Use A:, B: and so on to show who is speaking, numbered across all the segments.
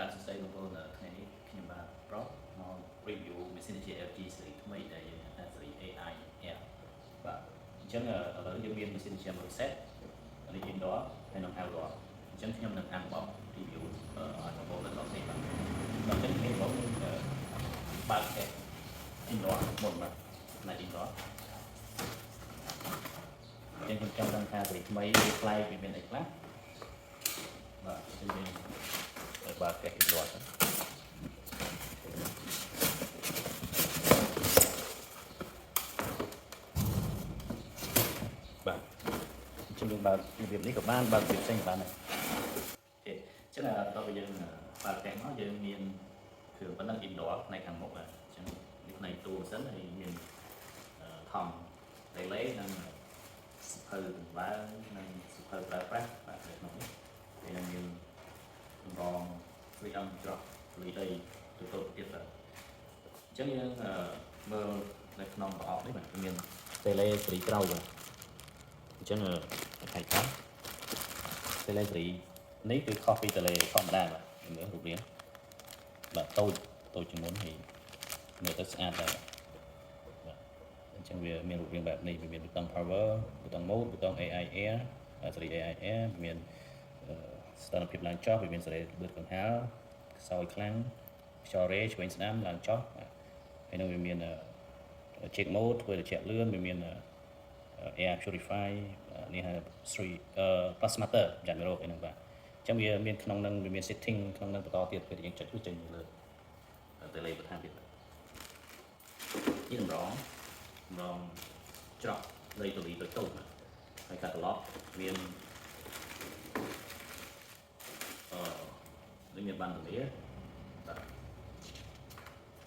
A: បាទសួស្តីបងប្អូនថ្ងៃនេះខ្ញុំបាទប្រុសមក review Mitsubishi LG ស៊េរីថ្មីដែលយើងហៅថាស៊េរី AI Air បាទអញ្ចឹងឥឡូវយើងមាន Mitsubishi មួយ set នេះ indoor ហើយនិង outdoor អញ្ចឹងខ្ញុំនឹង unbox review ឲ្យបងប្អូនទាំងអស់គ្នាបាទដល់ចឹងខ្ញុំបងបើក indoor មុនបាទផ្នែក indoor អញ្ចឹងខ្ញុំចង់ដឹងថាស៊េរីថ្មីវាប្លែកវាមានអីខ្លះបាទអញ្ចឹងយើងបើក indoor ទៅបាទអញ្ចឹងយើងបើករបៀបនេះក៏បានបើករបៀបផ្សេងក៏បានដែរអូខេអញ្ចឹងដល់ពេលយើងបើកទាំងមកយើងមានគ្រឿងប៉ុណ្ណឹង indoor ផ្នែកខាងមុខបាទអញ្ចឹងនេះផ្នែកតួម៉ាស៊ីនហើយមានថង់ relay និងសភៅតម្លើងនិងសភៅប្រើប្រាស់បាទនៅក្នុងនេះហើយនឹងមានតម្រង 3M ច្រោះលីដីទៅទៅទៀតបាទអញ្ចឹងយើងមើលនៅក្នុងប្រអប់នេះបាទមាន tele ស៊េរីក្រោយបាទអញ្ចឹងថៃខាង tele ស៊េរីនេះគឺខុសពី tele ធម្មតាបាទមើលរូបរាងបាទតូចជាងមុនហើយមើលទៅស្អាតដែរបាទអញ្ចឹងវាមានរូបរាងបែបនេះវាមានប៊ូតុង power ប៊ូតុង mode ប៊ូតុង AI Air ស៊េរី AI Air មានស្ថានភាពឡើងចុះវាមានសេរីលឿនកង្ហារខ្សោយខ្លាំងខ្យល់រេឆ្វេងស្ដាំឡើងចុះហើយនឹងវាមាន check mode ធ្វើឲ្យត្រជាក់លឿនវាមាន air purify នេះហៅ plus matter យ៉ាងរោគឯហ្នឹងបាទអញ្ចឹងវាមានក្នុងនឹងវាមាន setting ក្នុងនឹងបន្តទៀតពេលយើងចុចវាចេញលើ tele បន្ថែមទៀតនេះតម្រងច្រកដីតលីតូចៗហើយកាត់ត្រឡប់មាននេះមានបានទលាបាទ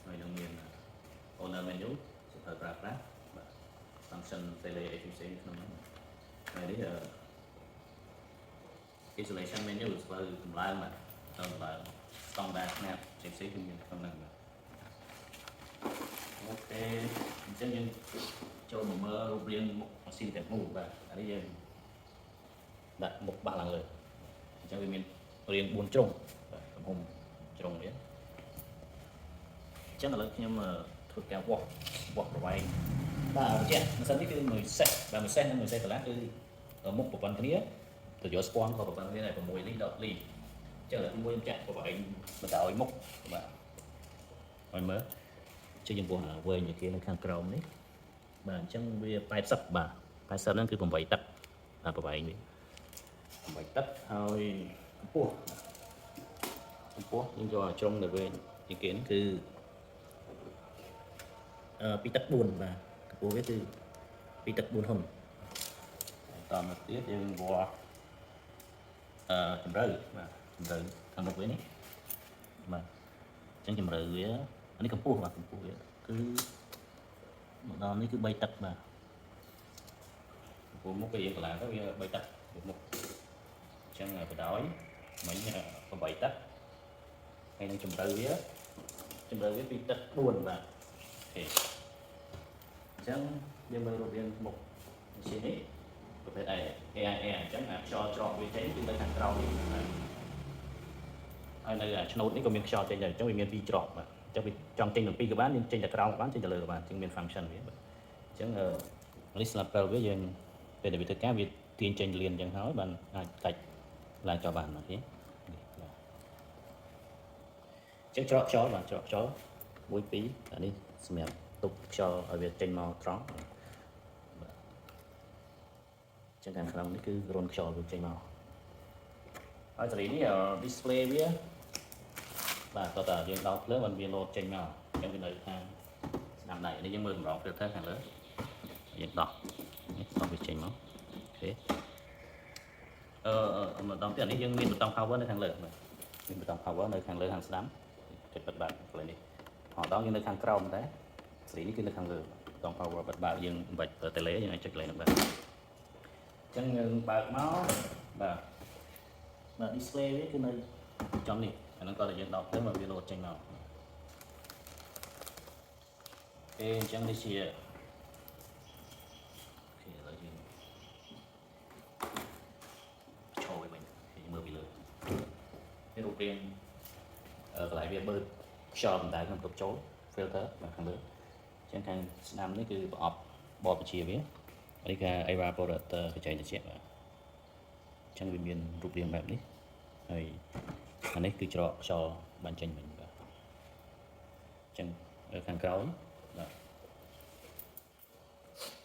A: ហើយនឹងមាន owner menu សភៅប្រើប្រាស់បាទ function tele efficiency ក្នុងនោះហើយនេះinstallation menu សភៅតម្លើងបាទតម្លើង standard ណាត់ផ្សេងៗគឺមានក្នុងនោះបាទអូខេអញ្ចឹងយើងចូលមកមើលរូបរាងមុខម៉ាស៊ីនទាំងមូលបាទអានេះយើងដាក់មុខបាក់ឡើងលើអញ្ចឹងវាមានរាង4ជ្រុងបាទទំហំជ្រុងនេះអញ្ចឹងឥឡូវខ្ញុំធ្វើការវាស់ប្រវែងបាទបញ្ជាក់ម៉ាស៊ីននេះគឺមួយសេះបាទមួយសេះនិងមួយសេះកន្លះគឺមុខប្រព័ន្ធគ្នាទៅយកស្ពាន់ក៏ប្រព័ន្ធគ្នាដែរ6លី10លីអញ្ចឹងឥឡូវទី1បញ្ជាក់ប្រវែងបណ្ដោយមុខបាទឲ្យមើលជិះចំពោះវែងជាងគេនៅខាងក្រោមនេះបាទអញ្ចឹងវា80បាទ80ហ្នឹងគឺ8ទឹកបាទប្រវែងនេះ8ទឹកហើយកម្ពស់យើងយកជ្រុងទៅវែងជាងគេហ្នឹងគឺ2ទឹក4បាទកម្ពស់វាគឺ2ទឹក4ហ៊ុនតមកទៀតយើងវាស់ជម្រៅបាទជម្រៅខាងមុខវានេះបាទអញ្ចឹងជម្រៅវាអានេះកម្ពស់បាទកម្ពស់វាគឺមកដល់នេះគឺ3ទឹកបាទកម្ពស់មុខវាយើងកន្លងទៅវា3ទឹកមុខអញ្ចឹងបដោយមិញ8ទឹកហើយនឹងជម្រៅវា2ទឹក4បាទអូខេអញ្ចឹងយើងមើលរូបរាងមុខម៉ាស៊ីននេះប្រភេទ AI Air អញ្ចឹងខ្យល់ច្រកវាចេញគឺនៅខាងក្រោមនេះហើយនៅឆ្នូតនេះក៏មានខ្យល់ចេញដែរអញ្ចឹងវាមាន2ច្រកបាទអញ្ចឹងវាចង់ចេញទៅ2ក៏បានយើងចេញទៅក្រោមក៏បានចេញទៅលើក៏បានអញ្ចឹងមាន function វាបាទអញ្ចឹងនេះស្លាប់ប្រើវាយើងពេលដែលវាធ្វើការវាទាញចេញលៀនអញ្ចឹងហើយបានអាចកាច់ឡើងចុះបានអូខេអញ្ចឹងច្រកខ្យល់បាទច្រកខ្យល់1 2អានេះសម្រាប់ទប់ខ្យល់ឲ្យវាចេញមកត្រង់បាទអញ្ចឹងខាងក្នុងនេះគឺរុនខ្យល់វាចេញមកហើយស៊េរីនេះ display វាបាទតើតើយើងដោតភ្លើងបានវាលោតចេញមកអញ្ចឹងវានៅខាងស្ដាំដៃនេះយើងមើលតម្រង filter ខាងលើយើងដោះវាចេញមកអូខេម្ដងទៀតនេះយើងមានប៊ូតុង power នៅខាងលើបាទមានប៊ូតុង power នៅខាងលើខាងស្ដាំចុចបិទបើកកន្លែងនេះម្ដងយើងនៅខាងក្រោមតែស៊េរីនេះគឺនៅខាងលើប៊ូតុង power បិទបើកយើងមិនបាច់ tele យើងអាចចុចកន្លែងនោះបាទអញ្ចឹងយើងបើកមកបាទ display វាគឺនៅចំនេះអាហ្នឹងគាត់តែយើងដោតភ្លើងមកវាលោតចេញមកអញ្ចឹងនេះជាអូខេឥឡូវយើងចូលវិញយើងមើលពីលើនេះរូបរាង កន្លែងវាបើកខ្យល់បណ្ដាក្នុងគ្រប់ចូល filter នៅខាងលើចឹងខាងស្នាមនេះគឺប្រអប់បបជាវានេះគឺ evaporator កញ្ចែងត្រជាក់បាទចឹងវាមានរូបរាងបែបនេះហើយអានេះគឺច្រកខ្យល់បាញ់ចេញវិញបាទចឹងខាងក្រោយបាទ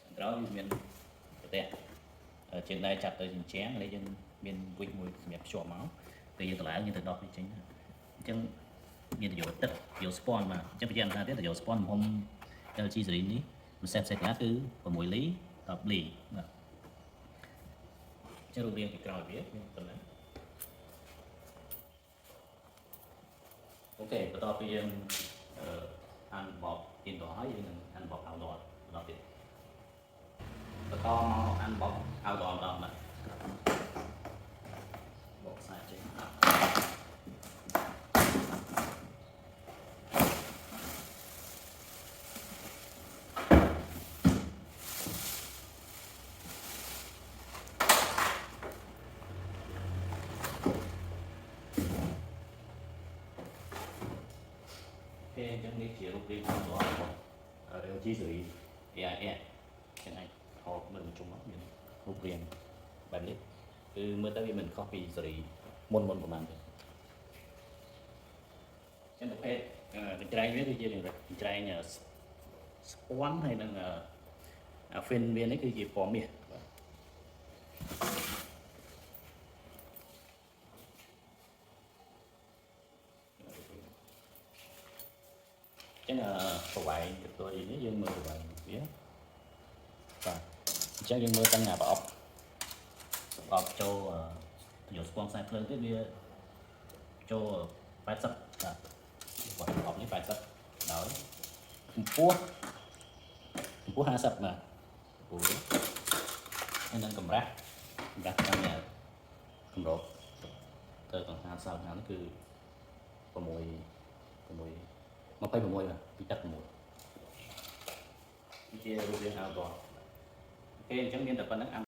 A: ខាងក្រោយវាមានប្រទេសជាងដែរចាប់ទៅជញ្ជាំងនេះយើងមានវិចមួយសម្រាប់ភ្ជាប់មកពេលយើងតម្លើងយើងទៅដោះវាចេញអញ្ចឹងមានទៅយកទឹកយកស្ពាន់បាទអញ្ចឹងបញ្ជាក់ថាទៀតទៅយកស្ពាន់ទំហំ LG series នេះមួយសេតក្រាគឺ6លី10លីបាទចឹងរូបរាងពីក្រោយវាមានប៉ុណ្ណឹងអូខេបន្ទាប់ពីយើងអានបប indoor ហើយយើងនឹងអានបប outdoor បន្តទៀតបន្តមកអានបប outdoor ម្ដងបាទបបខ្សែចេញគេអញ្ចឹងនេះជារូបរាង outdoor របស់ LG series AIS ចឹងឯងថតមើលជុំមកមានរូបរាងបែបនេះគឺមើលទៅវាមិនខុសពីសេរីមុនប្រហែលទេចឹងប្រភេទកញ្ច្រែងវាគឺជាកញ្ច្រែងស្ពាន់ហើយនឹងfin វានេះគឺជាពណ៌មាសបាទចឹងប្រវែងទៅនេះយើងមើលប្រវែងវាបាទអញ្ចឹងយើងមើលទាំងប្រអប់ចូលយកស្ពាន់ខ្សែភ្លើងទៀតវាចូល80បាទប្រអប់នេះ80ដោយកម្ពស់50បាទពូហើយនឹងកម្រាស់តាមកម្របទៅកង្ហារសោតខាងនេះគឺ26បាទពីទឹក6ជារូបរាង outdoor អូខេអញ្ចឹងមានតែប៉ុណ្្នឹង